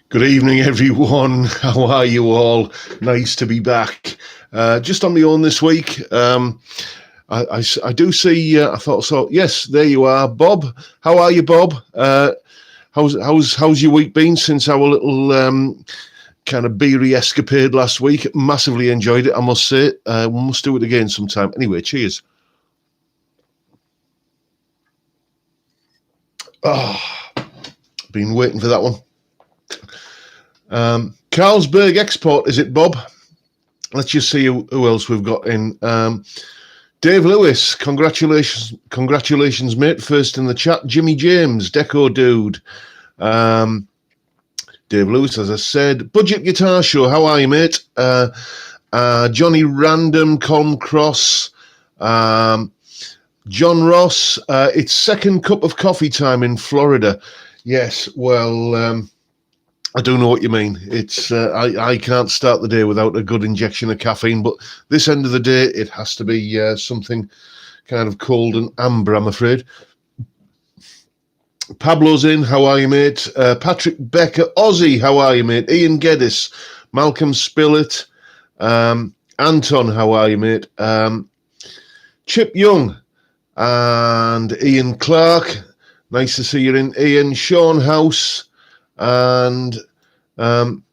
Good evening, everyone. How are you all? Nice to be back. Just on my own this week. I do see. I thought so. Yes, there you are, Bob. How are you, Bob? How's your week been since our little kind of beery escapade last week? Massively enjoyed it, I must say. We must do it again sometime. Anyway, cheers. Oh, been waiting for that one. Carlsberg Export, is it, Bob? Let's just see who else we've got in. Dave Lewis, congratulations, mate. First in the chat. Jimmy James, Deco Dude. Dave Lewis, as I said. Budget Guitar Show, how are you, mate? Johnny Random, Colm Cross. John Ross, it's second cup of coffee time in Florida. Yes, well, I do know what you mean. It's I can't start the day without a good injection of caffeine, but this end of the day, it has to be something kind of cold and amber, I'm afraid. Pablo's in. How are you, mate? Patrick Becker, Aussie. How are you, mate? Ian Geddes, Malcolm Spillett, Anton. How are you, mate? Chip Young and Ian Clark. Nice to see you in, Ian. Sean House and I'm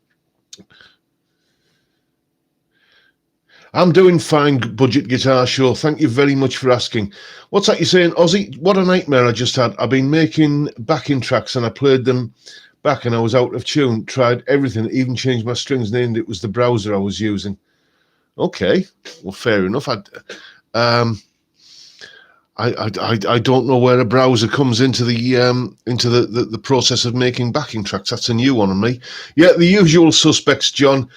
doing fine, Budget Guitar Show. Thank you very much for asking. What's that you're saying, Ozzy? What a nightmare I just had. I've been making backing tracks and I played them back and I was out of tune. Tried everything, even changed my strings, named it was the browser I was using. Okay, well, fair enough. I don't know where a browser comes into the process of making backing tracks. That's a new one on me. Yeah, the usual suspects, John.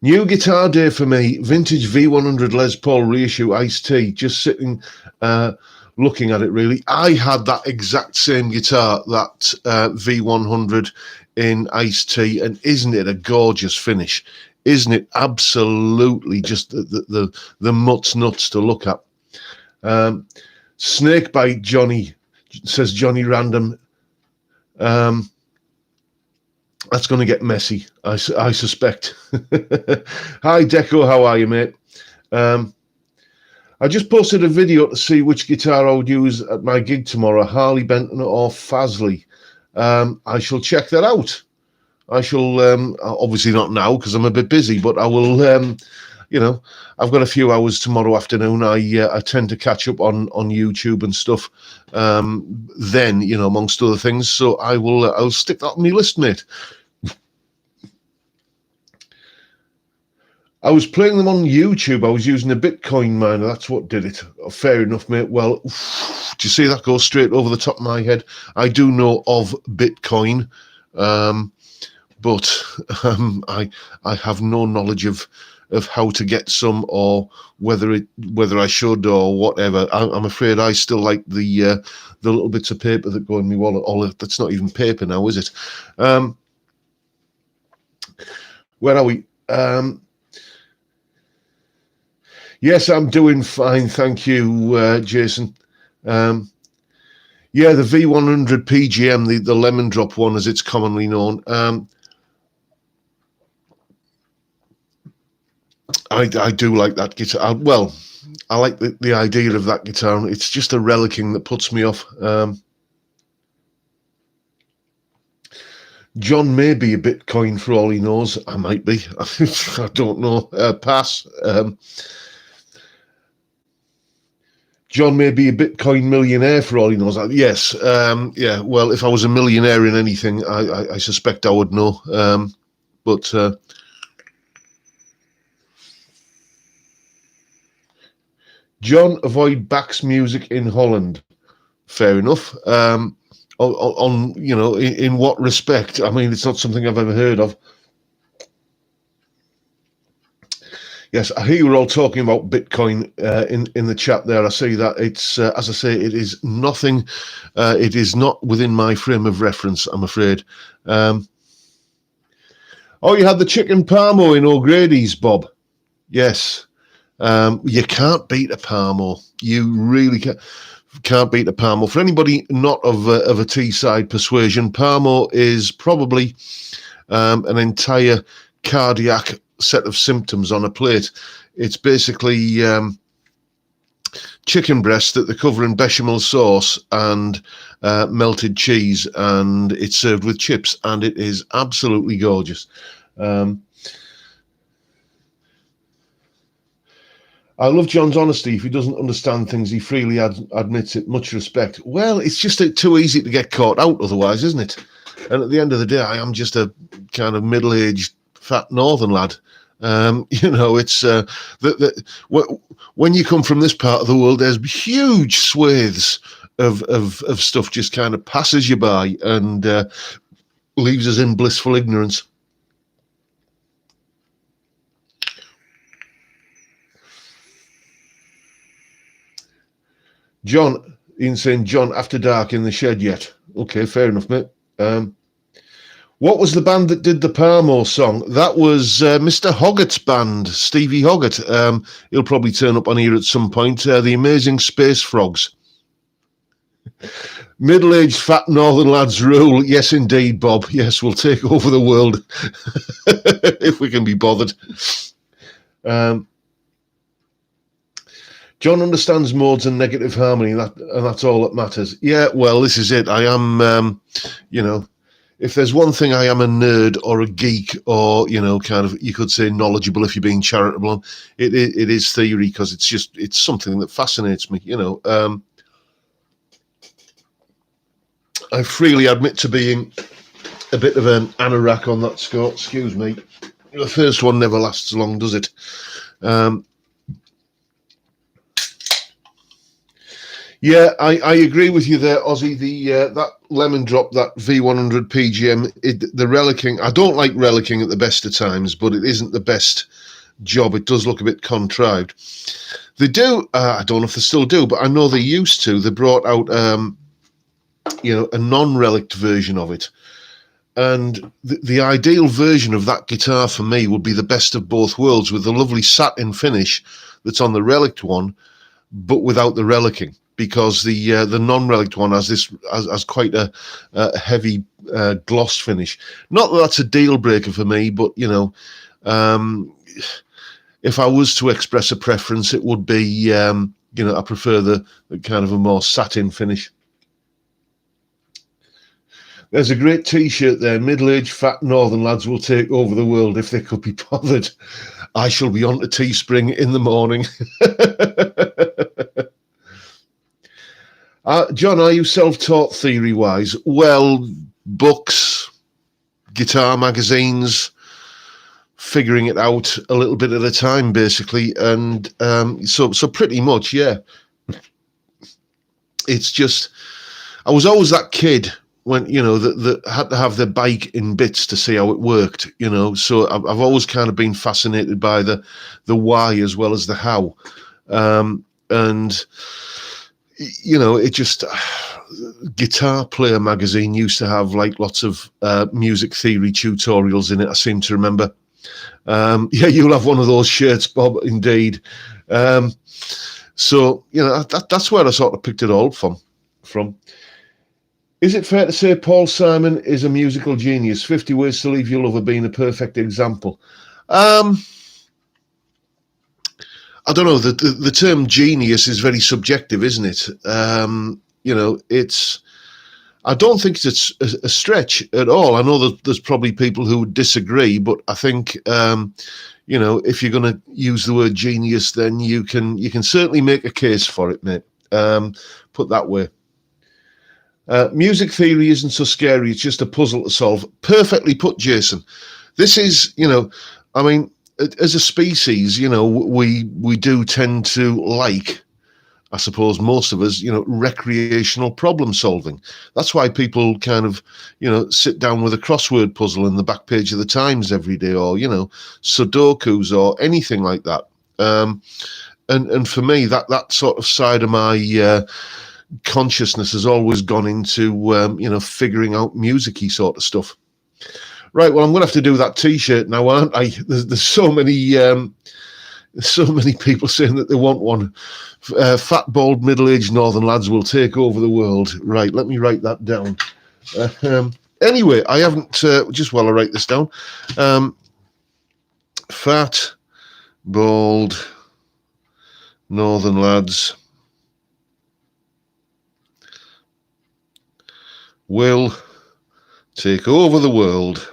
New guitar day for me. Vintage V100 Les Paul reissue Iced Tea. Just sitting, looking at it. Really, I had that exact same guitar, that V100 in Iced Tea, and isn't it a gorgeous finish? Isn't it absolutely just the mutts nuts to look at? Snakebite Johnny, says Johnny Random. That's going to get messy, I suspect. Hi, Deco. How are you, mate? I just posted a video to see which guitar I would use at my gig tomorrow, Harley Benton or Fasley. I shall check that out. I shall, obviously not now because I'm a bit busy, but I will, I've got a few hours tomorrow afternoon. I tend to catch up on YouTube and stuff then, amongst other things. So I'll stick that on my list, mate. I was playing them on YouTube. I was using a Bitcoin miner. That's what did it. Fair enough, mate. Well, do you see that goes straight over the top of my head? I do know of Bitcoin. But I have no knowledge of how to get some or whether I should or whatever. I'm afraid I still like the little bits of paper that go in my wallet. That's not even paper now, is it? Where are we? Yes, I'm doing fine, thank you, Jason. Yeah, the V100 PGM, the lemon drop one, as it's commonly known. I do like that guitar. Well, I like the idea of that guitar. It's just a relicking that puts me off. John may be a Bitcoin for all he knows. I might be. I don't know. Pass. John may be a Bitcoin millionaire for all he knows. Yes. Yeah. Well, if I was a millionaire in anything, I suspect I would know. But John, avoid Bach's music in Holland. Fair enough. On in what respect? I mean, it's not something I've ever heard of. Yes, I hear you're all talking about Bitcoin in the chat there. I see that it's, as I say, it is nothing. It is not within my frame of reference, I'm afraid. Oh, you had the chicken parmo in O'Grady's, Bob. Yes. You can't beat a parmo. You really can't. can't beat a Parmo. For anybody not of a Teesside persuasion, Parmo is probably an entire cardiac set of symptoms on a plate. It's basically chicken breast that they cover in bechamel sauce and melted cheese, and it's served with chips, and it is absolutely gorgeous. I love John's honesty. If he doesn't understand things, he freely admits it. Much respect. Well, it's just too easy to get caught out otherwise, isn't it? And at the end of the day, I am just a kind of middle-aged, fat northern lad. It's when you come from this part of the world, there's huge swathes of stuff just kind of passes you by and leaves us in blissful ignorance. John, Ian saying, John, after dark in the shed yet? Okay, fair enough, mate. What was the band that did the Parmo song? That was Mr. Hoggett's band, Stevie Hoggett. He'll probably turn up on here at some point. The Amazing Space Frogs. Middle-aged fat northern lads rule. Yes, indeed, Bob. Yes, we'll take over the world if we can be bothered. John understands modes and negative harmony, and that's all that matters. Yeah, well, this is it. I am, if there's one thing I am a nerd or a geek or, kind of, you could say knowledgeable if you're being charitable, it is theory, because it's something that fascinates me, I freely admit to being a bit of an anorak on that score. Excuse me. The first one never lasts long, does it? Yeah, I agree with you there, Ozzy. That lemon drop, that V100 PGM, the relicking, I don't like relicking at the best of times, but it isn't the best job. It does look a bit contrived. They do, I don't know if they still do, but I know they used to. They brought out, a non-relicked version of it. And the ideal version of that guitar for me would be the best of both worlds, with the lovely satin finish that's on the relict one, but without the relicking. Because the non-relict one has quite a heavy gloss finish. Not that that's a deal breaker for me, but if I was to express a preference, it would be I prefer the kind of a more satin finish. There's a great T-shirt there. Middle-aged fat northern lads will take over the world if they could be bothered. I shall be on to Teespring in the morning. John, are you self-taught theory-wise? Well, books, guitar magazines, figuring it out a little bit at a time, basically. And so pretty much, yeah. It's just, I was always that kid when, that had to have their bike in bits to see how it worked, So I've always kind of been fascinated by the why as well as the how. And it just, Guitar Player magazine used to have like lots of music theory tutorials in it, I seem to remember. Yeah, you'll have one of those shirts, Bob, indeed. So, that's where I sort of picked it all from. Is it fair to say Paul Simon is a musical genius? 50 Ways to Leave Your Lover being a perfect example. I don't know, the term genius is very subjective, isn't it? I don't think it's a stretch at all. I know that there's probably people who would disagree, but I think, if you're going to use the word genius, then you can certainly make a case for it, mate. Put that way. Music theory isn't so scary. It's just a puzzle to solve. Perfectly put, Jason. This is, as a species, we do tend to like, I suppose most of us, recreational problem solving. That's why people kind of, sit down with a crossword puzzle in the back page of the Times every day, or, Sudokus or anything like that. And for me, that sort of side of my consciousness has always gone into, figuring out music-y sort of stuff. Right, well, I'm going to have to do that T-shirt now, aren't I? There's so many so many people saying that they want one. Fat, bald, middle-aged northern lads will take over the world. Right, let me write that down. Anyway, I haven't, just while I write this down, fat, bald, northern lads will take over the world.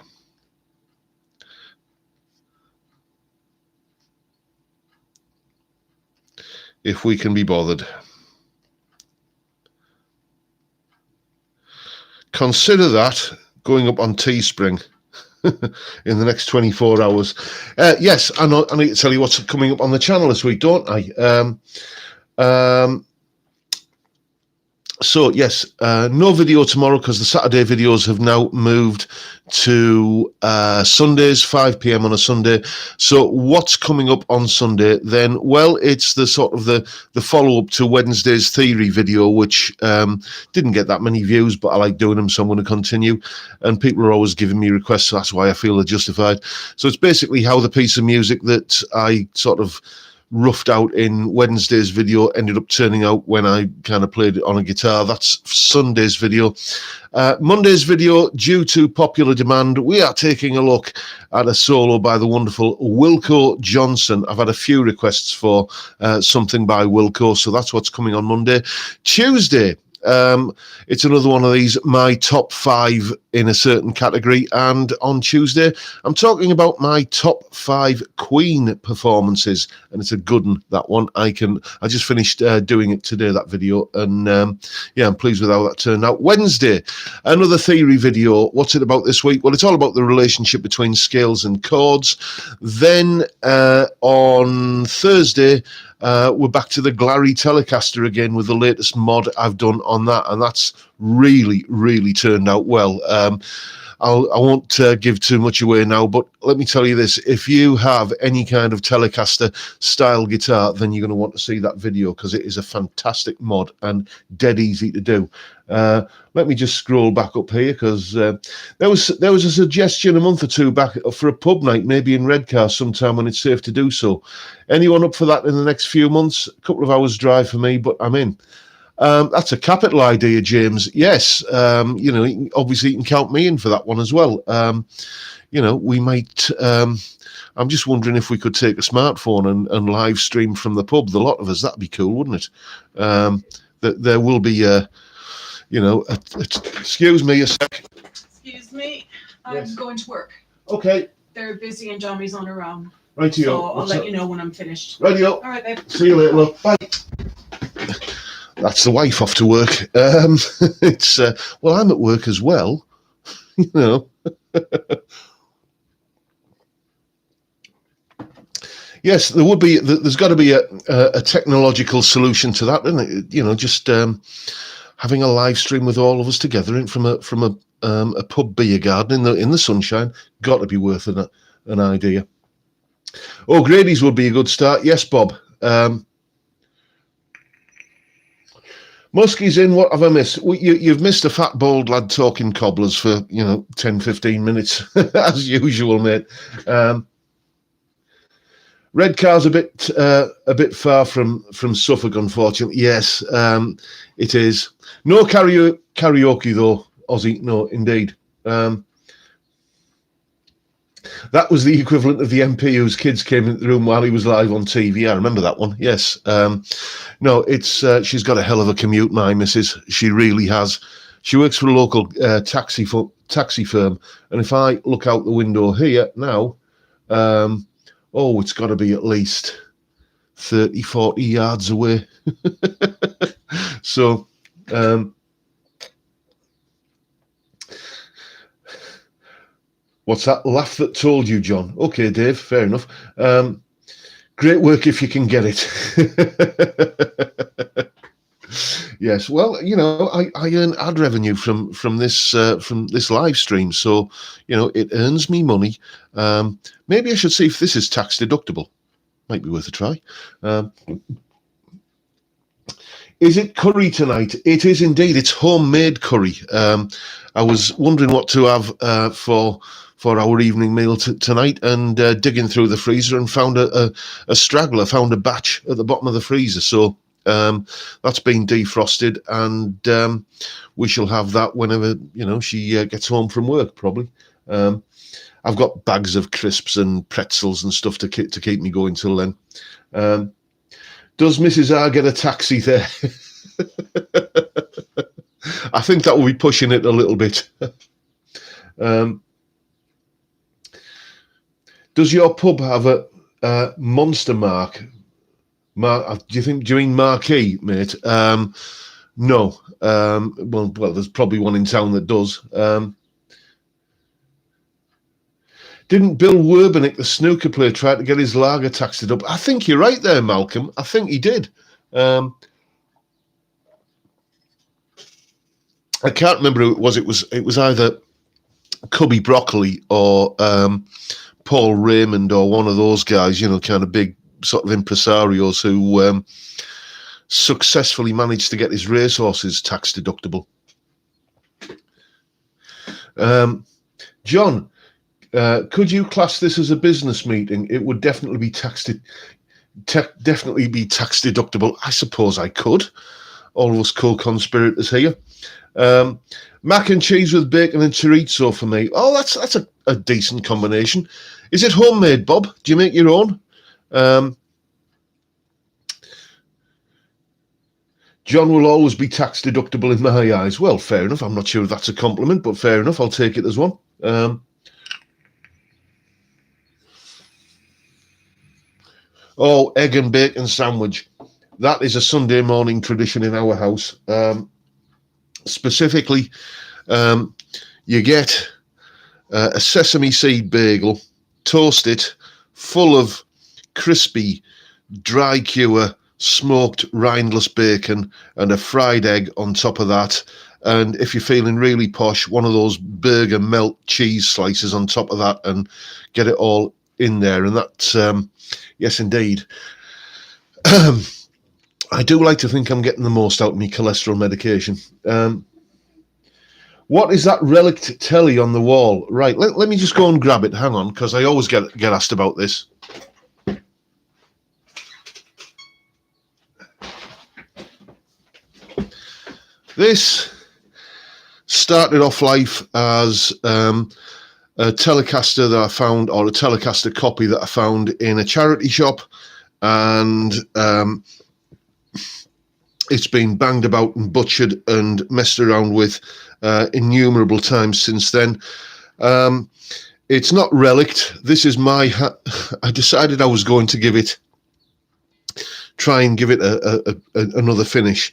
If we can be bothered. Consider that going up on Teespring in the next 24 hours. Yes, I need to tell you what's coming up on the channel this week, don't I? So, yes, no video tomorrow because the Saturday videos have now moved to Sundays, 5 p.m. on a Sunday. So what's coming up on Sunday then? Well, it's the sort of the follow-up to Wednesday's theory video, which didn't get that many views, but I like doing them, so I'm going to continue. And people are always giving me requests, so that's why I feel they're justified. So it's basically how the piece of music that I sort of roughed out in Wednesday's video ended up turning out when I kind of played it on a guitar. That's Sunday's video. Monday's video, due to popular demand, we are taking a look at a solo by the wonderful Wilco Johnson. I've had a few requests for something by Wilco, so that's what's coming on Monday. Tuesday, it's another one of these, my top 5 in a certain category, and on Tuesday I'm talking about my top 5 Queen performances, and it's a good one, that one. I just finished doing it today, that video, and yeah, I'm pleased with how that turned out. Wednesday, another theory video. What's it about this week? Well, it's all about the relationship between scales and chords. Then on Thursday, we're back to the Glary Telecaster again with the latest mod I've done on that, and that's really, really turned out well. I won't give too much away now, but let me tell you this. If you have any kind of Telecaster style guitar, then you're going to want to see that video because it is a fantastic mod and dead easy to do. Let me just scroll back up here because there was a suggestion a month or two back for a pub night, maybe in Redcar sometime when it's safe to do so. Anyone up for that in the next few months? A couple of hours drive for me, but I'm in. That's a capital idea, James. Yes, you know, obviously you can count me in for that one as well. You know, we might. I'm just wondering if we could take a smartphone and live stream from the pub. The lot of us, that'd be cool, wouldn't it? There will be, you know, excuse me a sec. Excuse me, I'm going to work. Okay. They're busy and Johnny's on her own. Rightio. So I'll let you know when I'm finished. Rightio. All right, babe. See you later, love. Bye. That's the wife off to work. It's well, I'm at work as well, you know. Yes, there would be. There's got to be a technological solution to that, isn't it? You know, just having a live stream with all of us together from a pub beer garden in the sunshine. Got to be worth an idea. Oh, Grady's would be a good start. Yes, Bob. Muskie's in. What have I missed? You've missed a fat bald lad talking cobblers for 10-15 minutes as usual, mate. Redcar's a bit far from Suffolk, unfortunately. Yes, it is. No karaoke though, Ozzy. No, indeed. That was the equivalent of the MP whose kids came into the room while he was live on TV. I remember that one. Yes. No, it's she's got a hell of a commute, my missus. She really has. She works for a local taxi firm, and if I look out the window here now, it's got to be at least 30, 40 yards away. So, what's that laugh that told you, John? Okay, Dave, fair enough. Great work if you can get it. Yes, well, I earn ad revenue from this live stream, so it earns me money. Maybe I should see if this is tax deductible. Might be worth a try. Is it curry tonight? It is indeed. It's homemade curry. I was wondering what to have for for our evening meal tonight, and digging through the freezer and found a straggler, found a batch at the bottom of the freezer. So that's been defrosted, and we shall have that whenever she gets home from work, probably. I've got bags of crisps and pretzels and stuff to keep me going till then. Does Mrs. R get a taxi there? I think that will be pushing it a little bit. Does your pub have a monster mark? Do you mean marquee, mate? No. Well, there's probably one in town that does. Didn't Bill Werbenick, the snooker player, try to get his lager taxed up? I think you're right there, Malcolm. I think he did. I can't remember who it was. It was either Cubby Broccoli or Paul Raymond or one of those guys, kind of big sort of impresarios who successfully managed to get his racehorses tax deductible. John, could you class this as a business meeting? It would definitely be tax deductible. I suppose I could. All of us co-conspirators here. Mac and cheese with bacon and chorizo for me. Oh, that's a decent combination. Is it homemade, Bob? Do you make your own? John will always be tax deductible in my eyes. Well, fair enough. I'm not sure if that's a compliment, but fair enough. I'll take it as one. Egg and bacon sandwich. That is a Sunday morning tradition in our house. Specifically, you get a sesame seed bagel, toast it, full of crispy, dry cure, smoked rindless bacon, and a fried egg on top of that. And if you're feeling really posh, one of those burger melt cheese slices on top of that, and get it all in there. And that's, yes, indeed. I do like to think I'm getting the most out of my cholesterol medication. What is that relic telly on the wall? Right, let me just go and grab it. Hang on, because I always get asked about this. This started off life as a Telecaster that I found, or a Telecaster copy that I found in a charity shop, and it's been banged about and butchered and messed around with innumerable times since then. It's not relict. This is my... I decided I was going to try and give it another finish,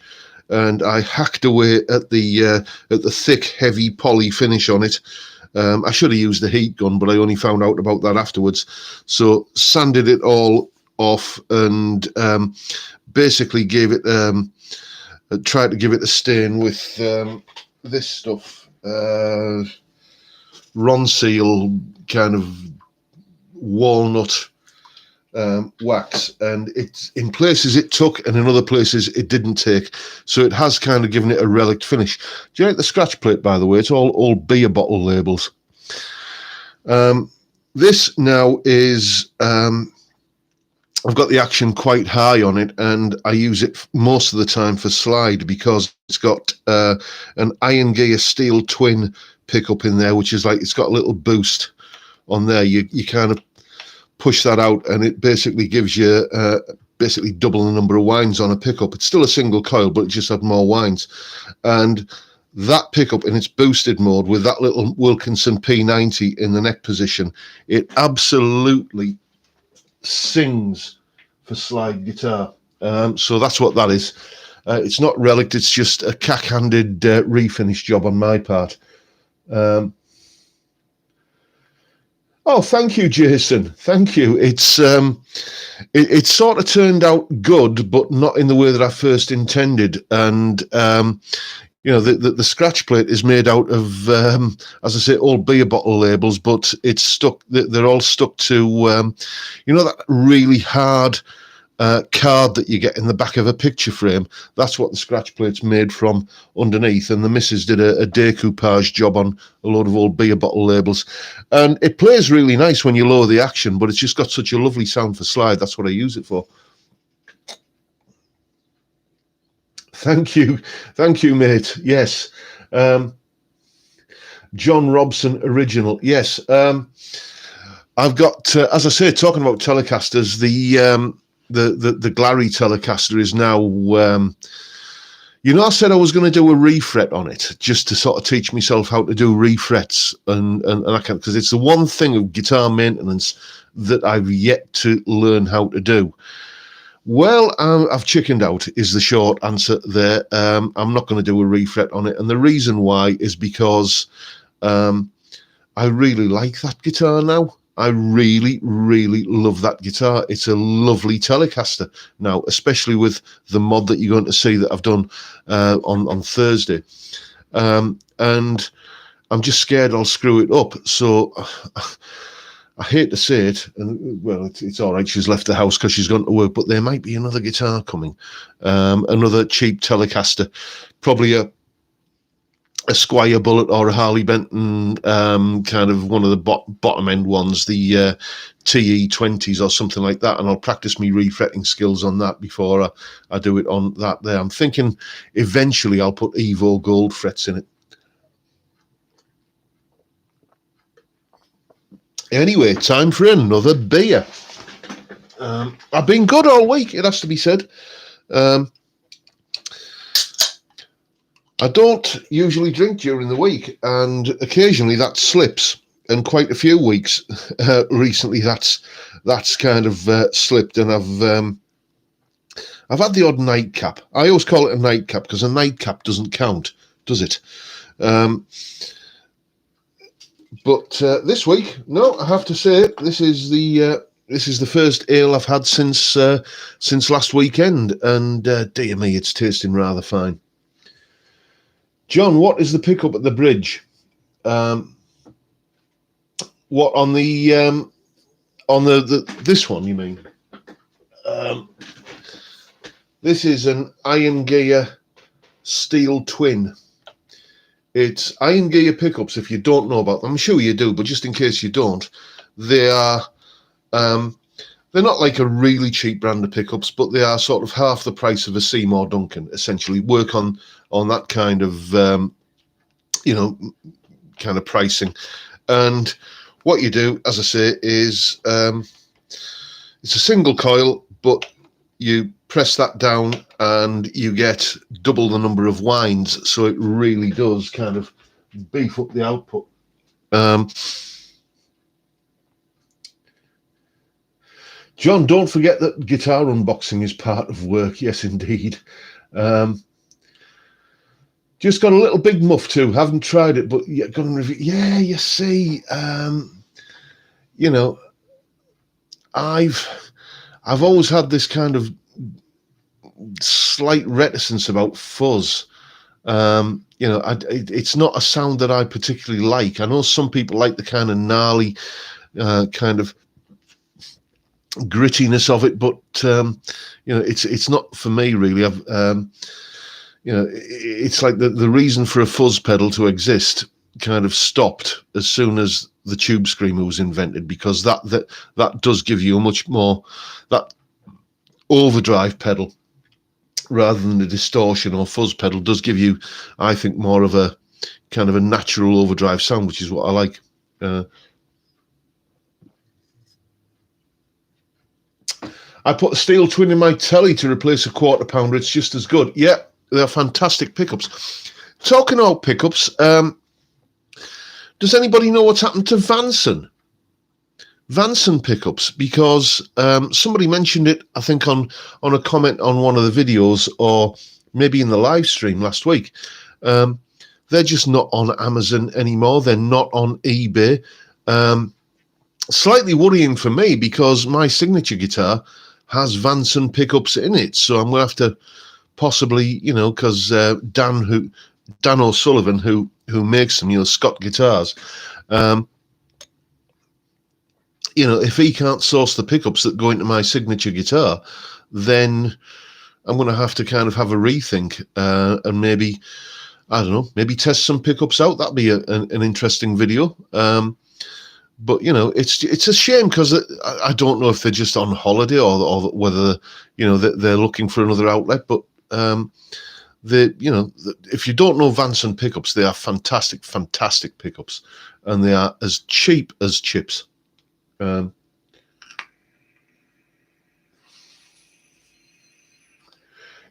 and I hacked away at the thick, heavy poly finish on it. I should have used the heat gun, but I only found out about that afterwards. So sanded it all off and basically gave it... tried to give it a stain with this stuff, Ronseal kind of walnut wax, and it's in places it took and in other places it didn't take, so it has kind of given it a relic finish. Do you like the scratch plate, by the way? It's all beer bottle labels. This now is I've got the action quite high on it, and I use it most of the time for slide because it's got an iron gear steel twin pickup in there, which is like, it's got a little boost on there. You kind of push that out, and it basically gives you basically double the number of winds on a pickup. It's still a single coil, but it just had more winds. And that pickup in its boosted mode with that little Wilkinson P90 in the neck position, it absolutely sings for slide guitar. So that's what that is. It's not relic, it's just a cack-handed refinish job on my part. Oh, thank you, Jason. Thank you. It's it sort of turned out good, but not in the way that I first intended. And you know, the scratch plate is made out of, as I say, old beer bottle labels, but it's stuck. They're all stuck to, you know, that really hard card that you get in the back of a picture frame. That's what the scratch plate's made from underneath. And the missus did a decoupage job on a load of old beer bottle labels. And it plays really nice when you lower the action, but it's just got such a lovely sound for slide. That's what I use it for. Thank you, mate. Yes. John Robson original. Yes. I've got, as I say, talking about Telecasters, the Glary Telecaster is now, I said I was going to do a refret on it just to sort of teach myself how to do refrets and I can, because it's the one thing of guitar maintenance that I've yet to learn how to do. Well, I've chickened out is the short answer there. I'm not going to do a refret on it. And the reason why is because I really like that guitar now. I really, really love that guitar. It's a lovely Telecaster now, especially with the mod that you're going to see that I've done on Thursday. And I'm just scared I'll screw it up. So I hate to say it, and well, it's all right. She's left the house because she's gone to work, but there might be another guitar coming, another cheap Telecaster, probably a Squire Bullet or a Harley Benton, kind of one of the bottom end ones, the TE20s or something like that, and I'll practice me refretting skills on that before I do it on that there. I'm thinking eventually I'll put Evo Gold frets in it. Anyway, time for another beer. I've been good all week, it has to be said. I don't usually drink during the week, and occasionally that slips. And quite a few weeks recently, that's kind of slipped. And I've had the odd nightcap. I always call it a nightcap because a nightcap doesn't count, does it? But this week, no, I have to say this is the first ale I've had since last weekend, and dear me, it's tasting rather fine. John, what is the pickup at the bridge? What on the this one? You mean? This is an Iron Gear Steel Twin. It's Iron Gear pickups. If you don't know about them, I'm sure you do, but just in case you don't, they are. They're not like a really cheap brand of pickups, but they are sort of half the price of a Seymour Duncan. Essentially, work on that kind of kind of pricing. And what you do, as I say, is it's a single coil, but you press that down and you get double the number of winds, so it really does kind of beef up the output. John, don't forget that guitar unboxing is part of work. Yes, indeed. Just got a little big muff too. Haven't tried it, but yeah, gonna review. Yeah, you see, I've always had this kind of slight reticence about fuzz. It's not a sound that I particularly like. I know some people like the kind of gnarly, kind of grittiness of it, but it's not for me really. It's like the reason for a fuzz pedal to exist kind of stopped as soon as the tube screamer was invented, because that does give you a much more, that overdrive pedal rather than the distortion or fuzz pedal does give you, I think, more of a kind of a natural overdrive sound, which is what I like. I put a Steel Twin in my telly to replace a quarter pounder. It's just as good. Yeah, they're fantastic pickups. Talking about pickups, does anybody know what's happened to Vanson pickups? Because somebody mentioned it, I think, on a comment on one of the videos, or maybe in the live stream last week. They're just not on Amazon anymore. They're not on eBay. Slightly worrying for me, because my signature guitar has Vanson pickups in it, so I'm going to have to possibly, because Dan O'Sullivan, who makes them, Scott Guitars, if he can't source the pickups that go into my signature guitar, then I'm going to have to kind of have a rethink and maybe, I don't know, maybe test some pickups out. That'd be an interesting video. But it's a shame because I don't know if they're just on holiday or whether they're looking for another outlet. But if you don't know Vanson pickups, they are fantastic pickups, and they are as cheap as chips.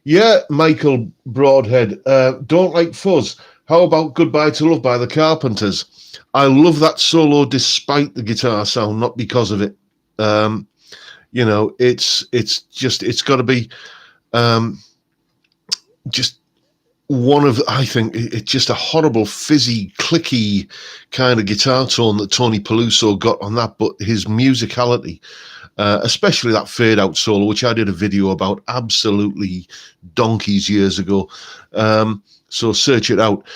Yeah, Michael Broadhead. Don't like fuzz. How about Goodbye to Love by the Carpenters? I love that solo despite the guitar sound, not because of it. It's got to be just one of, I think, it's just a horrible, fizzy, clicky kind of guitar tone that Tony Peluso got on that, but his musicality, especially that fade out solo, which I did a video about absolutely donkeys years ago. So search it out.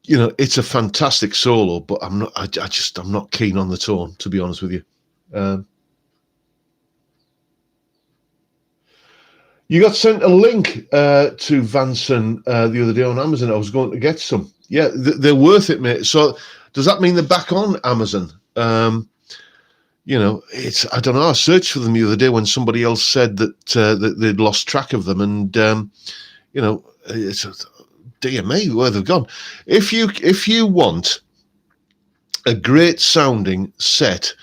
It's a fantastic solo, but I'm not keen on the tone, to be honest with you. You got sent a link to Vanson the other day on Amazon. I was going to get some. Yeah, they're worth it, mate. So does that mean they're back on Amazon? It's, I don't know. I searched for them the other day when somebody else said that they'd lost track of them, and it's dear me, where they've gone. If you want a great sounding set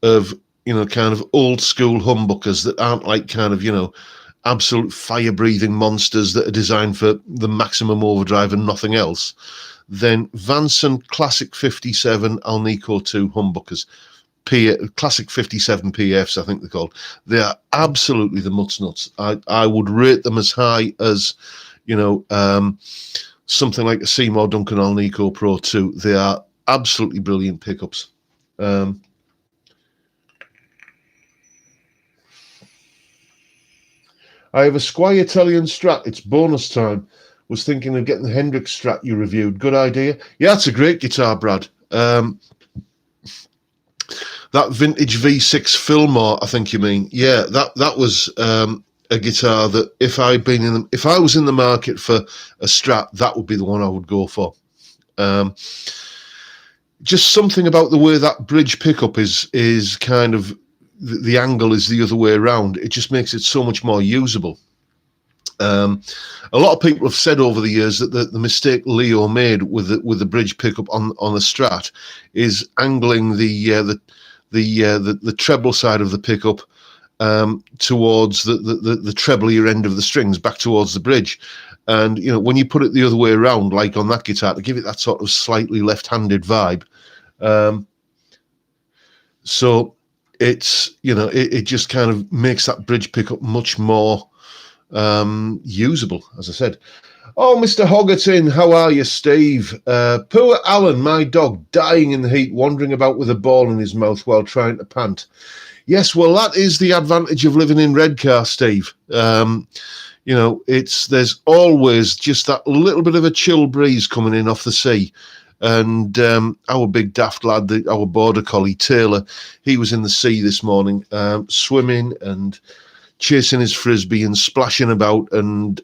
of kind of old school humbuckers that aren't like kind of absolute fire breathing monsters that are designed for the maximum overdrive and nothing else, then Vanson Classic 57 Alnico 2 humbuckers. Classic 57 PFs, I think they're called. They are absolutely the nuts. I would rate them as high as, something like a Seymour Duncan Alnico Pro 2. They are absolutely brilliant pickups. I have a Squier Italian Strat. It's bonus time. Was thinking of getting the Hendrix Strat you reviewed. Good idea. Yeah, it's a great guitar, Brad. That vintage V6 Fillmore, I think you mean. Yeah, that was a guitar that if I was in the market for a Strat, that would be the one I would go for. Just something about the way that bridge pickup is kind of, the angle is the other way around. It just makes it so much more usable. A lot of people have said over the years that the mistake Leo made with the bridge pickup on a Strat is angling the treble side of the pickup towards the treblier end of the strings, back towards the bridge. And when you put it the other way around, like on that guitar, to give it that sort of slightly left-handed vibe, so it's it just kind of makes that bridge pickup much more usable, as I said. Oh, Mr. Hoggerton, how are you, Steve? Poor Alan, my dog, dying in the heat, wandering about with a ball in his mouth while trying to pant. Yes, well, that is the advantage of living in Redcar, Steve. There's always just that little bit of a chill breeze coming in off the sea. And our big daft lad, our border collie, Taylor, he was in the sea this morning, swimming and chasing his frisbee and splashing about, and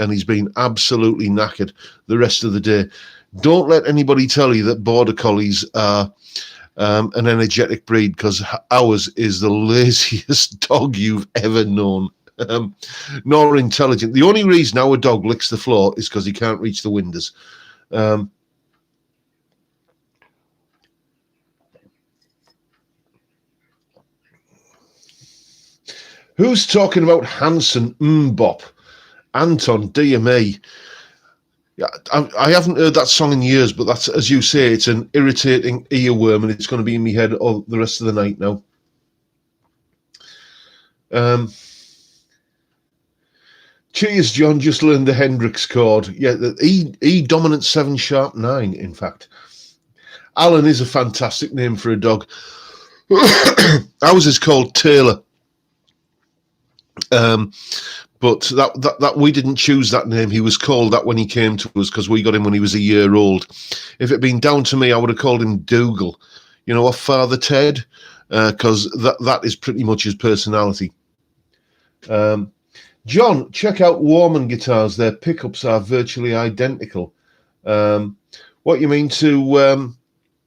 he's been absolutely knackered the rest of the day. Don't let anybody tell you that border collies are an energetic breed, because ours is the laziest dog you've ever known, nor intelligent. The only reason our dog licks the floor is because he can't reach the windows. Who's talking about Hanson Mbop? Anton, dear me. Yeah, I haven't heard that song in years, but that's, as you say, it's an irritating earworm, and it's going to be in my head all the rest of the night now. Cheers, John. Just learned the Hendrix chord. Yeah, the E dominant 7 sharp 9, in fact. Alan is a fantastic name for a dog. Ours is called Taylor. But that we didn't choose that name. He was called that when he came to us, because we got him when he was a year old. If it had been down to me, I would have called him Dougal, off Father Ted, because that is pretty much his personality. John, check out Warman guitars. Their pickups are virtually identical. What you mean to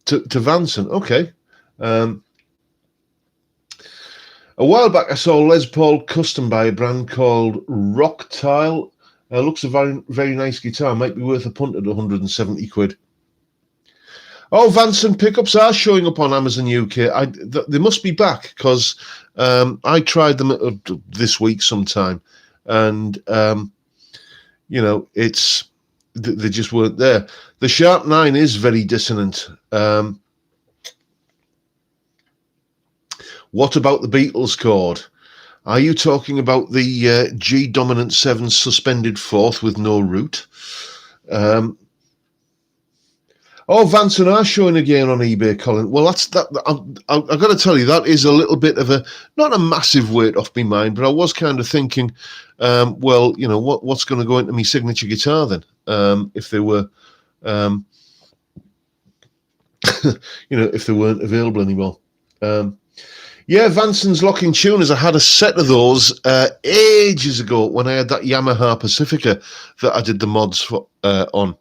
Vanson? Okay. A while back, I saw Les Paul custom by a brand called Rock Tile. Looks a very, very nice guitar. Might be worth a punt at 170 quid. Oh, Vanson pickups are showing up on Amazon UK. They must be back because I tried them this week sometime, and you know, they just weren't there. The Sharp 9 is very dissonant. What about the Beatles chord? Are you talking about the G dominant 7 suspended fourth with no root? Oh, Vanson are showing again on eBay, Colin. Well, that's that. I've got to tell you, that is a little bit of not a massive weight off my mind, but I was kind of thinking, well, you know, what's going to go into my signature guitar then? If they were, you know, if they weren't available anymore. Yeah, Vanson's locking tuners. I had a set of those ages ago when I had that Yamaha Pacifica that I did the mods for, on.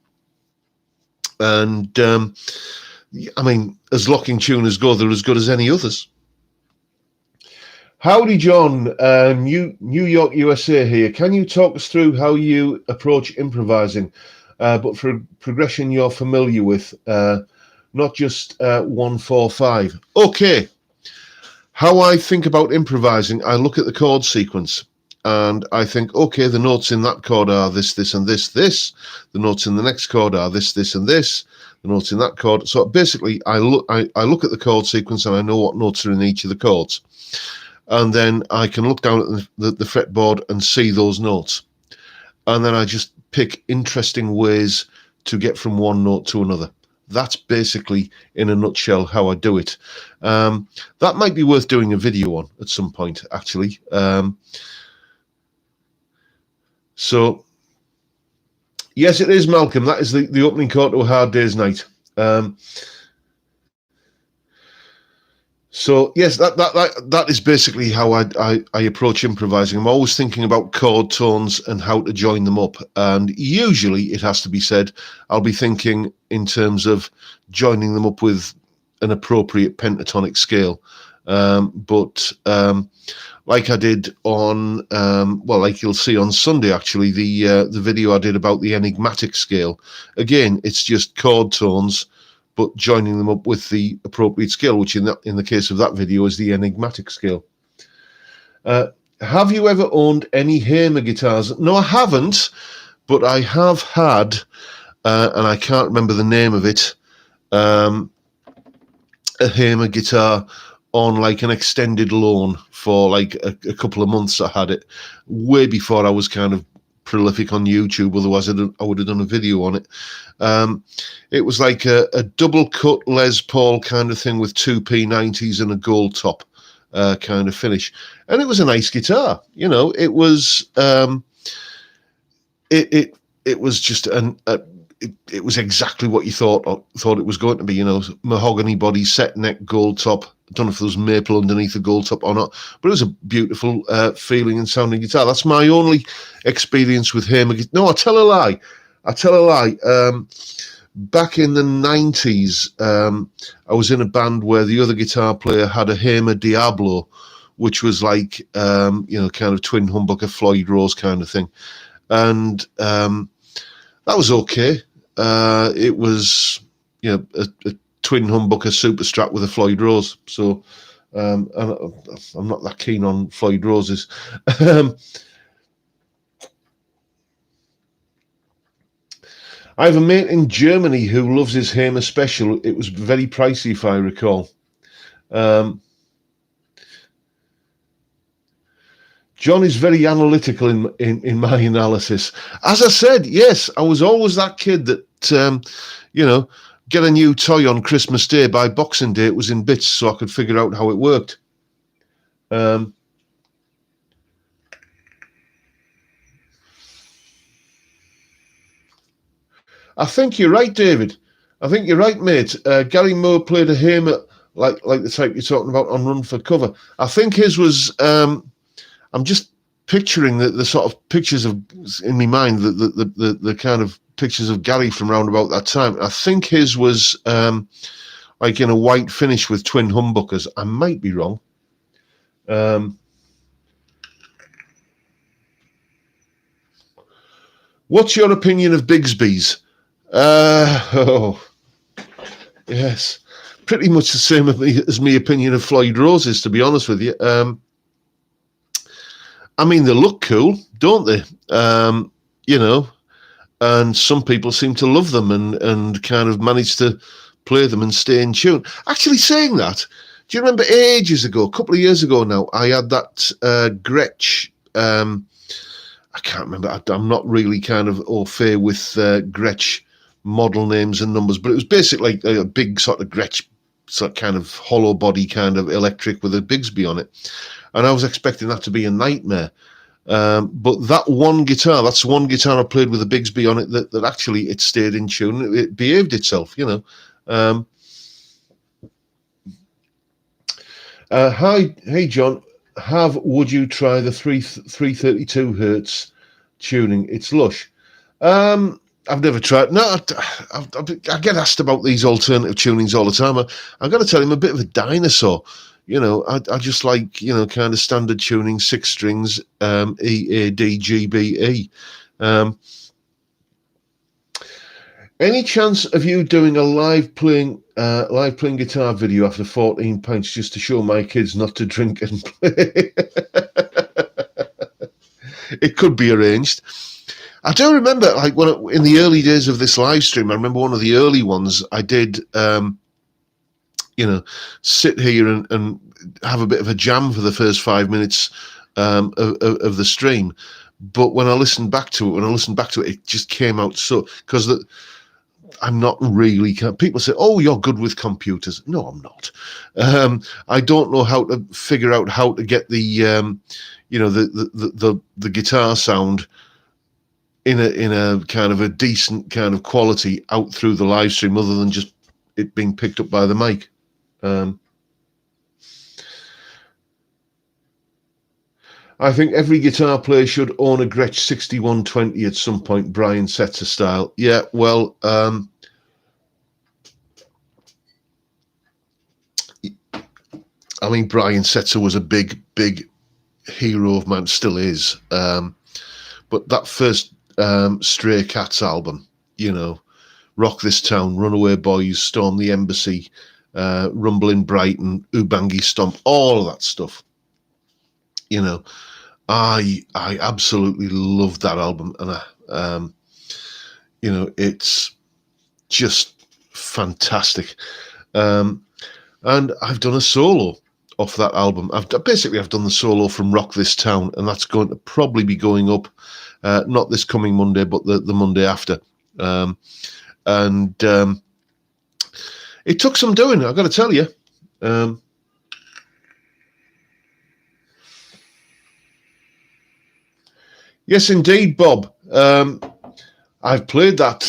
And I mean, as locking tuners go, they're as good as any others. Howdy, John. New York, USA here. Can you talk us through how you approach improvising, but for progression you're familiar with, not just 1-4-5? Okay. How I think about improvising, I look at the chord sequence and I think, okay, the notes in that chord are this, this, and this, this. The notes in the next chord are this, this, and this. The notes in that chord. So basically, I look at the chord sequence and I know what notes are in each of the chords. And then I can look down at the fretboard and see those notes. And then I just pick interesting ways to get from one note to another. That's basically, in a nutshell, how I do it. That might be worth doing a video on at some point, actually. So, yes, it is, Malcolm. That is the opening chord to A Hard Day's Night. So, yes, that is basically how I approach improvising. I'm always thinking about chord tones and how to join them up. And usually, it has to be said, I'll be thinking in terms of joining them up with an appropriate pentatonic scale. But like I did on, well, like you'll see on Sunday, actually, the video I did about the enigmatic scale. Again, it's just chord tones, but joining them up with the appropriate scale, which in the case of that video is the enigmatic scale. Have you ever owned any Hamer guitars? No, I haven't, but I have had, and I can't remember the name of it, a Hamer guitar on like an extended loan for like a couple of months. I had it way before I was kind of prolific on YouTube, otherwise I would have done a video on it. It was like a double cut Les Paul kind of thing with two P90s and a gold top kind of finish, and it was a nice guitar. You know, it was it was just it was exactly what you thought it was going to be. You know, mahogany body, set neck, gold top. I don't know if there was maple underneath the gold top or not, but it was a beautiful feeling and sounding guitar. That's my only experience with Hamer. No, I tell a lie. Back in the 90s, I was in a band where the other guitar player had a Hamer Diablo, which was like, you know, kind of twin humbucker Floyd Rose kind of thing. And that was okay. It was, you know, a twin humbucker super strat with a Floyd Rose. So I'm not that keen on Floyd Roses. I have a mate in Germany who loves his Hamer Special. It was very pricey, if I recall. John is very analytical in my analysis. As I said, yes, I was always that kid that, you know, get a new toy on Christmas Day. By Boxing Day, it was in bits, so I could figure out how it worked. I think you're right, David. I think you're right, mate. Gary Moore played a Hamer like the type you're talking about on Run for Cover. I think his was. I'm just picturing the sort of pictures of in my mind, the kind of pictures of Gary from round about that time. I think his was like in a white finish with twin humbuckers. I might be wrong. What's your opinion of Bigsby's? Oh, yes, pretty much the same as my opinion of Floyd Rose's, to be honest with you. I mean, they look cool, don't they? You know, and some people seem to love them and kind of manage to play them and stay in tune. Actually, saying that, do you remember ages ago, a couple of years ago now, I had that Gretsch. I can't remember. I'm not really kind of au fait with Gretsch model names and numbers, but it was basically like a big sort of Gretsch, sort of kind of hollow body kind of electric with a Bigsby on it. And I was expecting that to be a nightmare. But that one guitar, that's one guitar I played with a Bigsby on it that actually it stayed in tune. It behaved itself, you know. Hey John, would you try the 332 hertz tuning? It's lush. I've never tried. No, I get asked about these alternative tunings all the time. I've got to tell you, I'm a bit of a dinosaur. You know, I just like, you know, kind of standard tuning, 6 strings, E, A, D, G, B, E. Any chance of you doing a live playing guitar video after 14 pints just to show my kids not to drink and play? It could be arranged. I do remember, like, in the early days of this live stream, I remember one of the early ones I did, you know, sit here and have a bit of a jam for the first 5 minutes of the stream. But when I listened back to it, it just came out so, because I'm not really, people say, oh, you're good with computers. No, I'm not. I don't know how to figure out how to get the, you know, the guitar sound in a kind of a decent kind of quality out through the live stream, other than just it being picked up by the mic. I think every guitar player should own a Gretsch 6120 at some point. Brian Setzer style. Yeah, well, I mean, Brian Setzer was a big hero of mine, still is. But that first Stray Cats album, you know, Rock This Town, Runaway Boys, Storm the Embassy, Rumble in Brighton, Ubangi Stomp, all of that stuff, you know, I absolutely loved that album, and you know, it's just fantastic. And I've done a solo off that album. I've done the solo from Rock This Town, and that's going to probably be going up not this coming Monday, but the Monday after. It took some doing, I've got to tell you. Yes, indeed, Bob. I've played that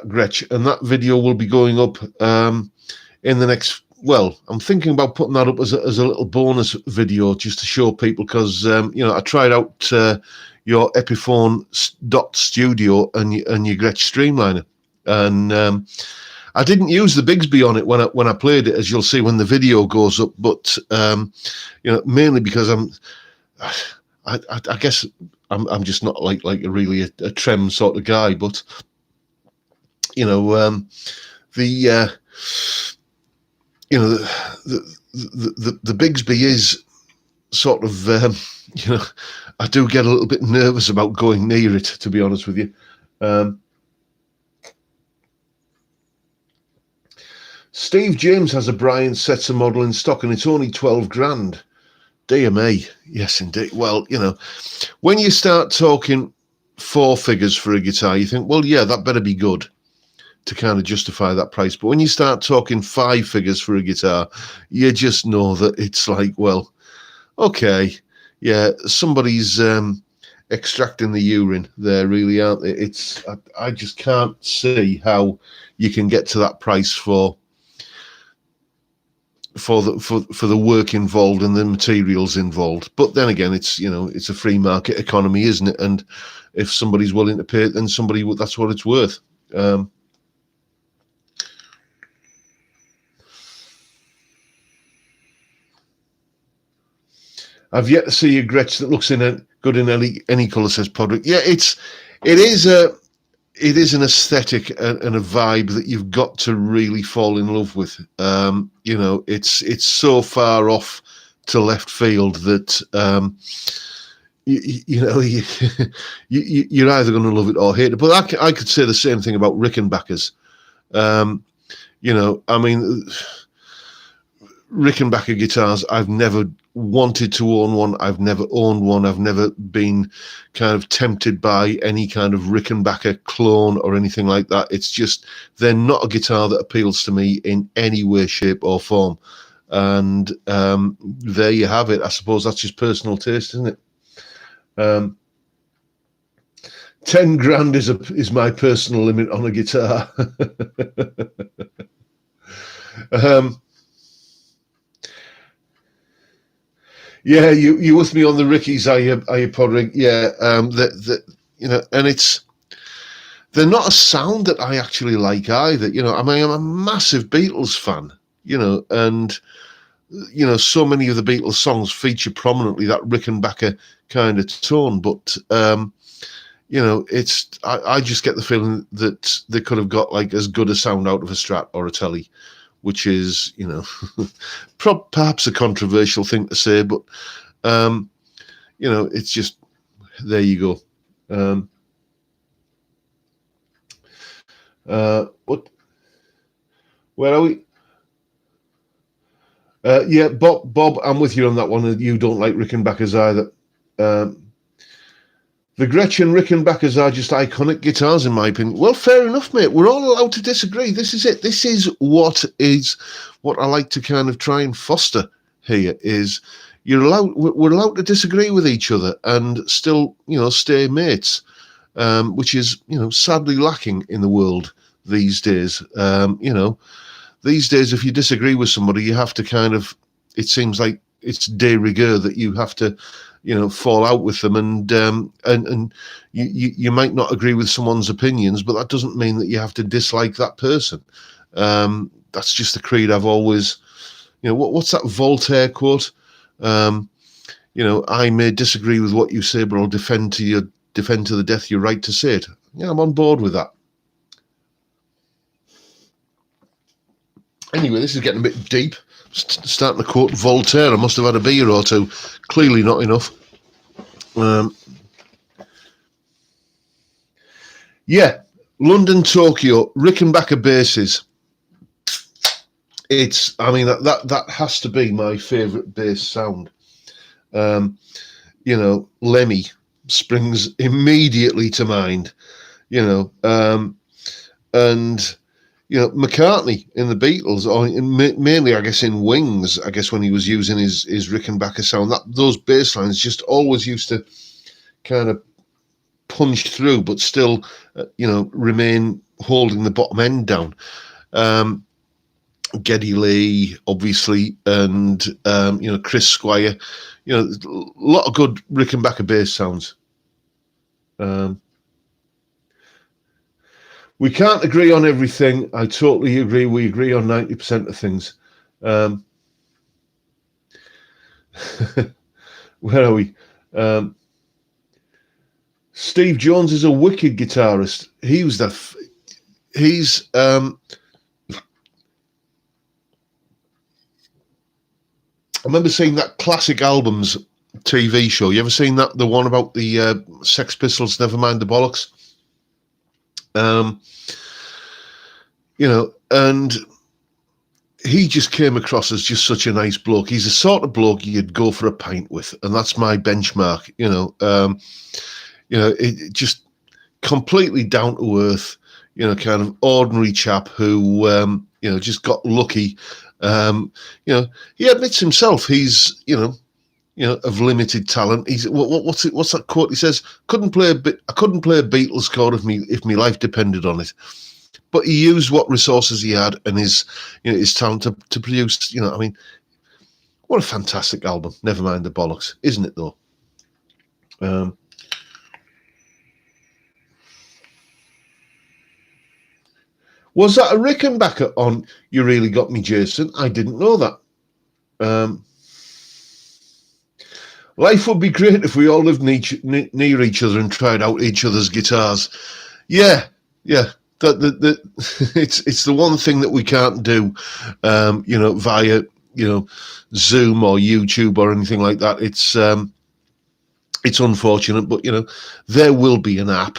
Gretsch, and that video will be going up in the next. Well, I'm thinking about putting that up as a little bonus video just to show people, because you know, I tried out your Epiphone Studio and your Gretsch Streamliner, and I didn't use the Bigsby on it when I played it, as you'll see when the video goes up. But you know, mainly because I guess I'm just not like a really a trem sort of guy. But you know, you know, the Bigsby is sort of, you know, I do get a little bit nervous about going near it, to be honest with you. Steve James has a Brian Setzer model in stock, and it's only 12 grand. Dear me. Yes, indeed. Well, you know, when you start talking 4 figures for a guitar, you think, well, yeah, that better be good to kind of justify that price. But when you start talking 5 figures for a guitar, you just know that it's like, well, okay, yeah, somebody's extracting the urine there, really, aren't they? It's I just can't see how you can get to that price for for the work involved and the materials involved. But then again, it's a free market economy, isn't it? And if somebody's willing to pay it, then that's what it's worth. I've yet to see a Gretsch that looks good in any colour, says Podrick. Yeah, it is an aesthetic and a vibe that you've got to really fall in love with. It's so far off to left field that you're either going to love it or hate it. But I could say the same thing about Rickenbackers. Rickenbacker guitars, I've never wanted to own one. I've never owned one. I've never been kind of tempted by any kind of Rickenbacker clone or anything like that. It's just, they're not a guitar that appeals to me in any way, shape or form. And there you have it. I suppose that's just personal taste, isn't it? 10 grand is my personal limit on a guitar. Yeah, you with me on the Rickies, are you Podrick? Yeah, and they're not a sound that I actually like either. I'm a massive Beatles fan, and so many of the Beatles songs feature prominently that Rickenbacker kind of tone, but I just get the feeling that they could have got like as good a sound out of a Strat or a Telly, which is, perhaps a controversial thing to say, but, it's just, there you go. Where are we? Yeah, Bob, I'm with you on that one. You don't like Rickenbackers either. The Gretsch Rickenbackers are just iconic guitars, in my opinion. Well, fair enough, mate. We're all allowed to disagree. This is it. This is what I like to kind of try and foster here. Is we're allowed to disagree with each other and still, stay mates, which is, sadly lacking in the world these days. These days, if you disagree with somebody, you have to kind of. It seems like it's de rigueur that you have to. Fall out with them, and you might not agree with someone's opinions, but that doesn't mean that you have to dislike that person. That's just the creed I've always, what's that Voltaire quote? I may disagree with what you say, but I'll defend to the death your right to say it. Yeah, I'm on board with that. Anyway, this is getting a bit deep. Starting to quote Voltaire. I must have had a beer or two. Clearly not enough. Yeah, London, Tokyo, Rickenbacker basses. That has to be my favourite bass sound. Lemmy springs immediately to mind. And McCartney in the Beatles, or mainly, I guess, in Wings, I guess when he was using his Rickenbacker sound, those bass lines just always used to kind of punch through, but still, remain holding the bottom end down. Geddy Lee, obviously, and, Chris Squire, a lot of good Rickenbacker bass sounds. We can't agree on everything. I totally agree. We agree on 90% of things. Where are we? Steve Jones is a wicked guitarist. I remember seeing that Classic Albums TV show. You ever seen that? The one about the Sex Pistols, Nevermind the Bollocks? And he just came across as just such a nice bloke. He's the sort of bloke you'd go for a pint with, and that's my benchmark. It just completely down to earth, kind of ordinary chap who, just got lucky. He admits himself he's, of limited talent. He's what's that quote? He says, I couldn't play a Beatles chord if my life depended on it. but he used what resources he had and his talent to produce. I mean, what a fantastic album. Never mind the bollocks, isn't it though? Was that a Rickenbacker on You Really Got Me, Jason? I didn't know that. Life would be great if we all lived near each other and tried out each other's guitars. Yeah. It's the one thing that we can't do, via Zoom or YouTube or anything like that. It's unfortunate, but there will be an app,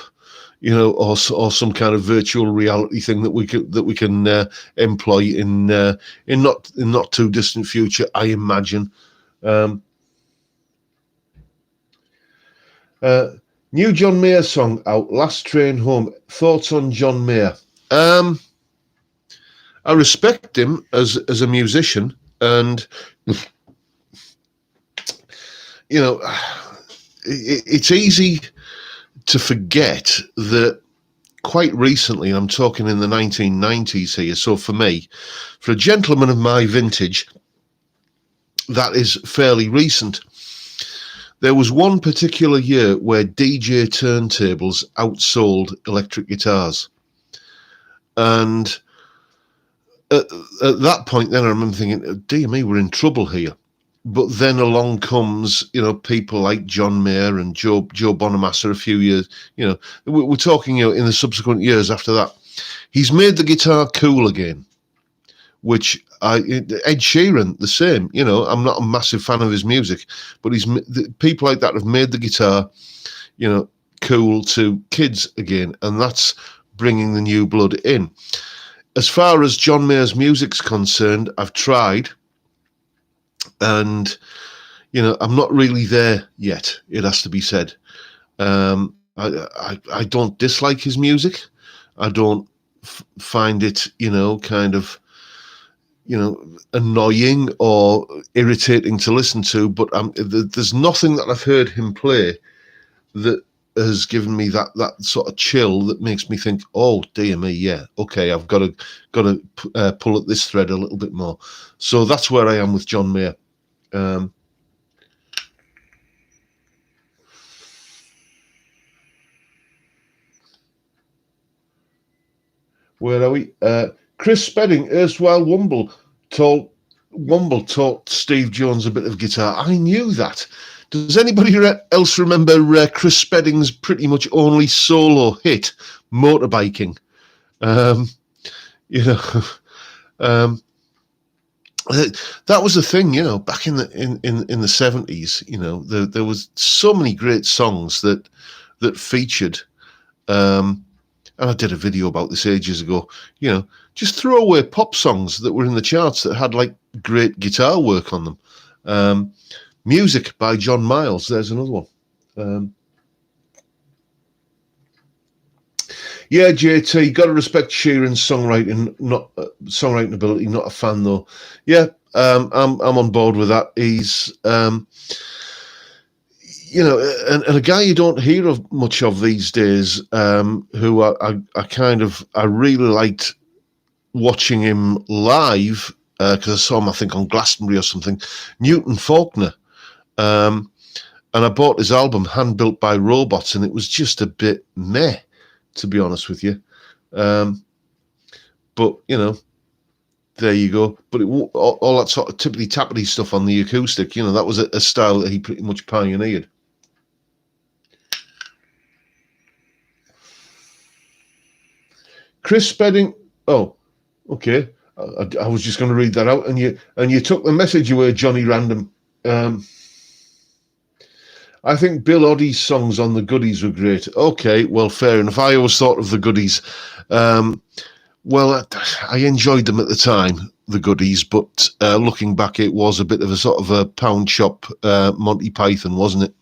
or some kind of virtual reality thing that we can employ in not too distant future, I imagine. New John Mayer song out, Last Train Home. Thoughts on John Mayer? I respect him as a musician, and it's easy to forget that quite recently, and I'm talking in the 1990s here, so for me, for a gentleman of my vintage, that is fairly recent. There was one particular year where DJ turntables outsold electric guitars. And at that point, then I remember thinking, dear me, we're in trouble here. But then along comes, people like John Mayer and Joe Bonamassa a few years, we're talking, in the subsequent years after that. He's made the guitar cool again, which Ed Sheeran, the same. I'm not a massive fan of his music, but people like that have made the guitar, cool to kids again, and that's bringing the new blood in. As far as John Mayer's music's concerned, I've tried, and I'm not really there yet. It has to be said. I don't dislike his music. I don't find it, kind of, annoying or irritating to listen to, but there's nothing that I've heard him play that has given me that sort of chill that makes me think, oh dear me, yeah, okay, I've got to pull at this thread a little bit more. So that's where I am with John Mayer. Where are we? Chris Spedding, erstwhile Womble taught Steve Jones a bit of guitar. I knew that. Does anybody else remember Chris Spedding's pretty much only solo hit, Motorbiking? That was the thing, back in the 70s. There was so many great songs that featured. And I did a video about this ages ago. Just throwaway pop songs that were in the charts that had like great guitar work on them. Music by John Miles. There's another one. Yeah, JT, got to respect Sheeran's songwriting, not songwriting ability. Not a fan though. Yeah, I'm on board with that. He's and a guy you don't hear of much of these days. Who I really liked watching him live because I saw him, I think, on Glastonbury or something. Newton Faulkner. And I bought his album, Hand Built by Robots, and it was just a bit meh, to be honest with you. But, there you go. But all that sort of tippity-tappity stuff on the acoustic, that was a style that he pretty much pioneered. Chris Spedding. Oh, okay. I was just going to read that out, and you took the message away, Johnny Random. I think Bill Oddie's songs on the Goodies were great. Okay, well, fair enough. I always thought of the Goodies. Well, I enjoyed them at the time, the Goodies, but looking back, it was a bit of a sort of a pound shop Monty Python, wasn't it?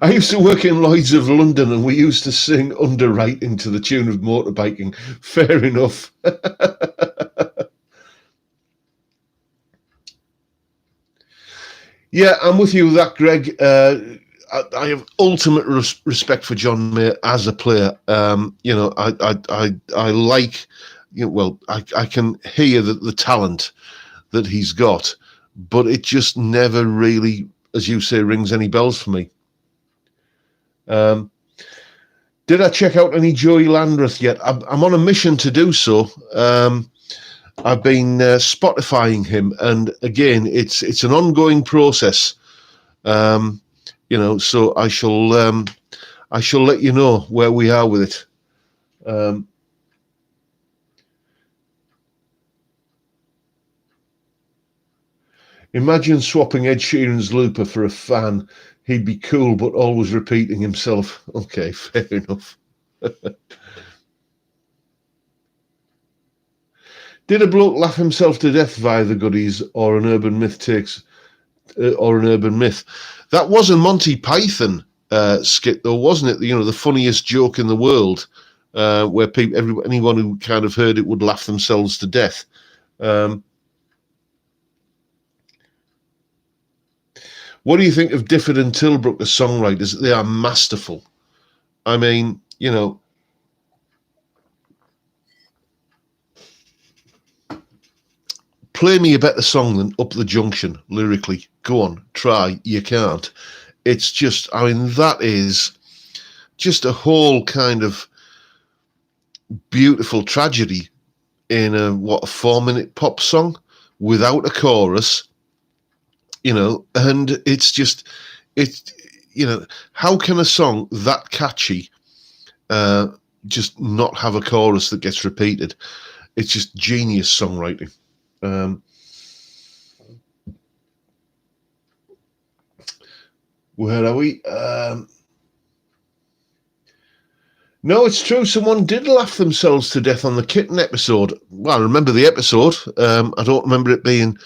I used to work in Lloyd's of London, and we used to sing Underwriting to the tune of Motorbiking. Fair enough. Yeah, I'm with you with that, Greg. I have ultimate respect for John Mayer as a player. You know, I like, you know, well, I can hear the talent that he's got, but it just never really, as you say, rings any bells for me. Did I check out any Joey Landreth yet? I'm on a mission to do so. I've been Spotifying him, and again, it's an ongoing process. You know, so I shall let you know where we are with it. Imagine swapping Ed Sheeran's Looper for a fan. He'd be cool, but always repeating himself. Okay, fair enough. Did a bloke laugh himself to death via the goodies, or an urban myth That was a Monty Python skit, though, wasn't it? You know, the funniest joke in the world, where anyone who kind of heard it would laugh themselves to death. What do you think of Difford and Tilbrook as songwriters? They are masterful. I mean, you know, play me a better song than Up the Junction, lyrically. Go on, try. You can't. It's just, I mean, that is just a whole kind of beautiful tragedy in a 4-minute pop song without a chorus, you know, and it's just, you know, how can a song that catchy just not have a chorus that gets repeated? It's just genius songwriting. Where are we? No, it's true. Someone did laugh themselves to death on the Kitten episode. Well, I remember the episode. I don't remember it being,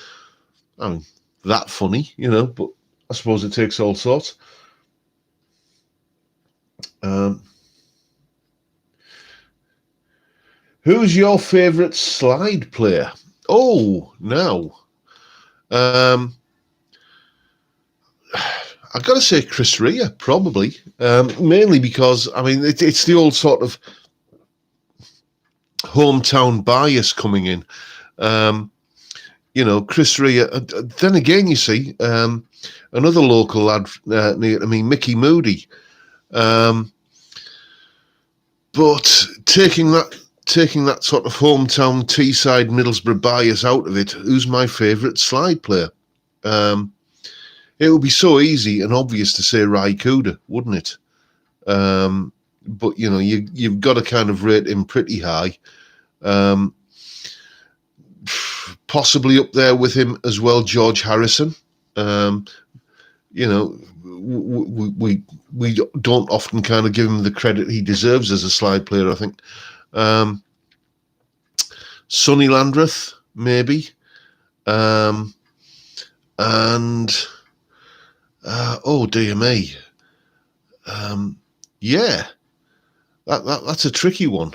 I mean, that funny, you know, but I suppose it takes all sorts. Who's your favourite slide player? Oh, no. I've got to say Chris Rea, probably. Mainly because, I mean, it's the old sort of hometown bias coming in. You know, Chris Rea. Then again, you see, another local lad near to me, Mickey Moody. But taking that sort of hometown Teesside Middlesbrough bias out of it, who's my favourite slide player? It would be so easy and obvious to say Ry Cooder, wouldn't it? But you know, you've got to kind of rate him pretty high. Possibly up there with him as well, George Harrison. You know, we don't often kind of give him the credit he deserves as a slide player, I think. Sonny Landreth, maybe. And oh dear me. Yeah, that's a tricky one.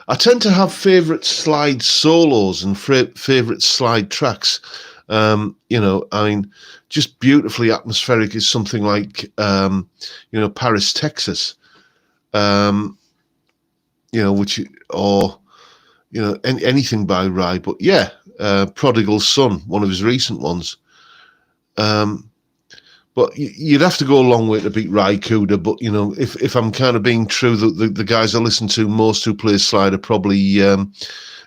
I tend to have favourite slide solos and favourite slide tracks. You know, I mean, just beautifully atmospheric is something like, you know, Paris, Texas. You know, or, you know, anything by Ry. But yeah, Prodigal Son, one of his recent ones. But you'd have to go a long way to beat Ry Cooder. But, you know, if I'm kind of being true, the guys I listen to most who play slide are probably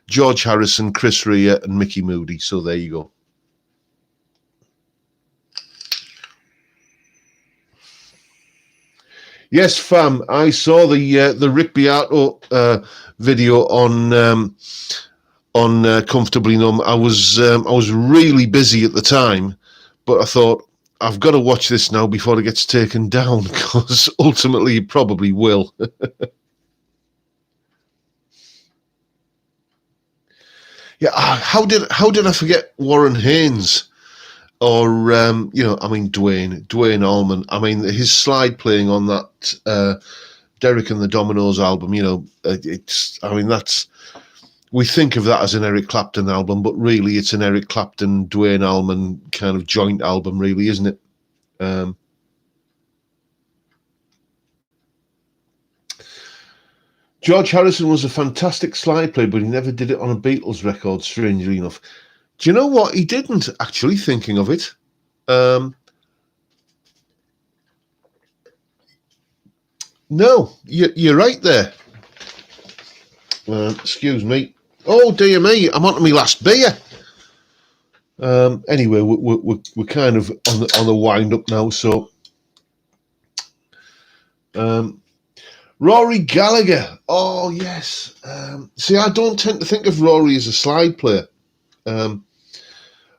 George Harrison, Chris Rea, and Mickey Moody. So there you go. Yes, fam, I saw the Rick Beato video on Comfortably Numb. I was really busy at the time, but I thought, I've got to watch this now before it gets taken down, because ultimately it probably will. Yeah, how did I forget Warren Haynes? Or you know, I mean, Dwayne Allman. I mean, his slide playing on that Derek and the Dominoes album. You know, I mean, we think of that as an Eric Clapton album, but really it's an Eric Clapton, Dwayne Allman kind of joint album, really, isn't it? George Harrison was a fantastic slide player, but he never did it on a Beatles record, strangely enough. Do you know what? He didn't, actually, thinking of it. No, you're right there. Excuse me. Oh, dear me, I'm on to my last beer. Anyway, we're kind of on the wind up now, so... Rory Gallagher. Oh, yes. See, I don't tend to think of Rory as a slide player.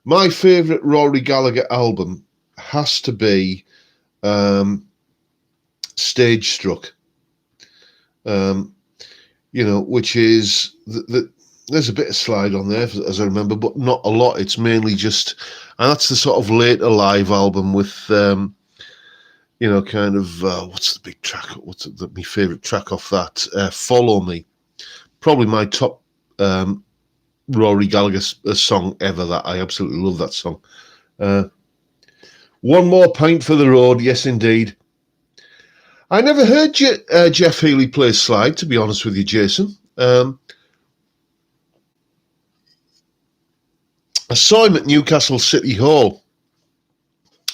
My favourite Rory Gallagher album has to be Stage Struck. Which is... there's a bit of slide on there, as I remember, but not a lot. It's mainly just... And that's the sort of later live album with... what's the big track? What's my favourite track off that? Follow Me. Probably my top Rory Gallagher song ever. That I absolutely love that song. One More Pint for the Road. Yes, indeed. I never heard Jeff Healey play slide, to be honest with you, Jason. I saw him at Newcastle City Hall.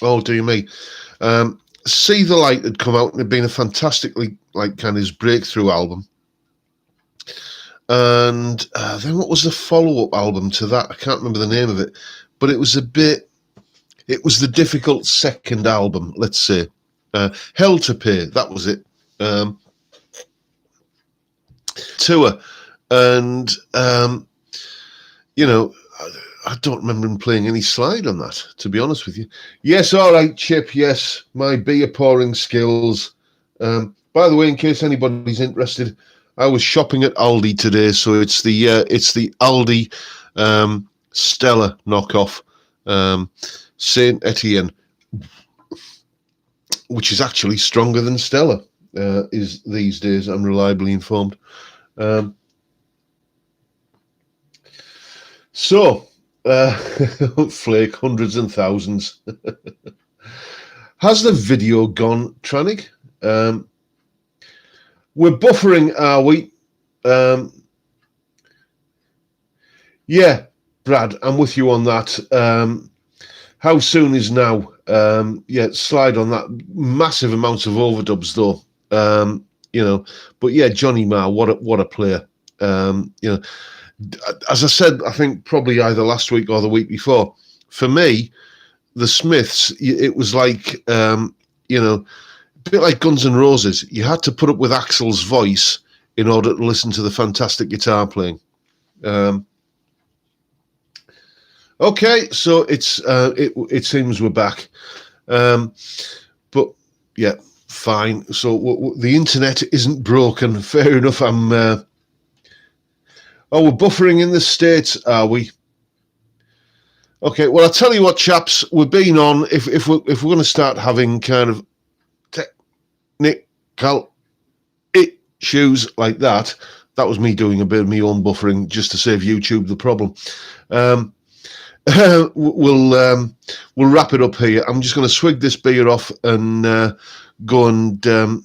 Oh, dear me. See the Light had come out and had been a fantastically, kind of his breakthrough album. And then what was the follow-up album to that? I can't remember the name of it, but it was the difficult second album, let's say. Hell to Pay, that was it. Tour. And, I don't remember him playing any slide on that, to be honest with you. Yes, all right, Chip, yes, my beer pouring skills. By the way, in case anybody's interested, I was shopping at Aldi today, so it's the Aldi Stella knockoff, Saint Etienne, which is actually stronger than Stella, is these days, I'm reliably informed. Flake, hundreds and thousands. Has the video gone, Trannig? We're buffering, are we? Yeah, Brad, I'm with you on that. How soon is now? Slide on that. Massive amounts of overdubs, though. But yeah, Johnny Marr, what a player. As I said, I think probably either last week or the week before, for me, the Smiths, it was like, a bit like Guns N' Roses. You had to put up with Axl's voice in order to listen to the fantastic guitar playing. Okay, so it seems we're back. But yeah, fine. So the internet isn't broken. Fair enough. We're buffering in the States, are we? Okay, well, I'll tell you what, chaps, we've been on, if we're going to start having kind of technical issues like that was me doing a bit of my own buffering just to save YouTube the problem. We'll wrap it up here. I'm just going to swig this beer off and go and...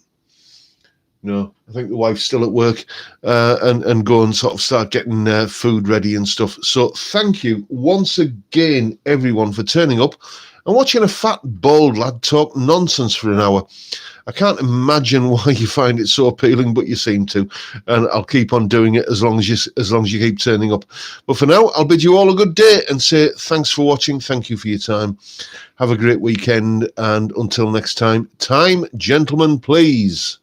No, I think the wife's still at work, and go and sort of start getting food ready and stuff. So thank you once again, everyone, for turning up and watching a fat, bald lad talk nonsense for an hour. I can't imagine why you find it so appealing, but you seem to, and I'll keep on doing it as long as you keep turning up. But for now, I'll bid you all a good day and say thanks for watching. Thank you for your time. Have a great weekend, and until next time, gentlemen, please.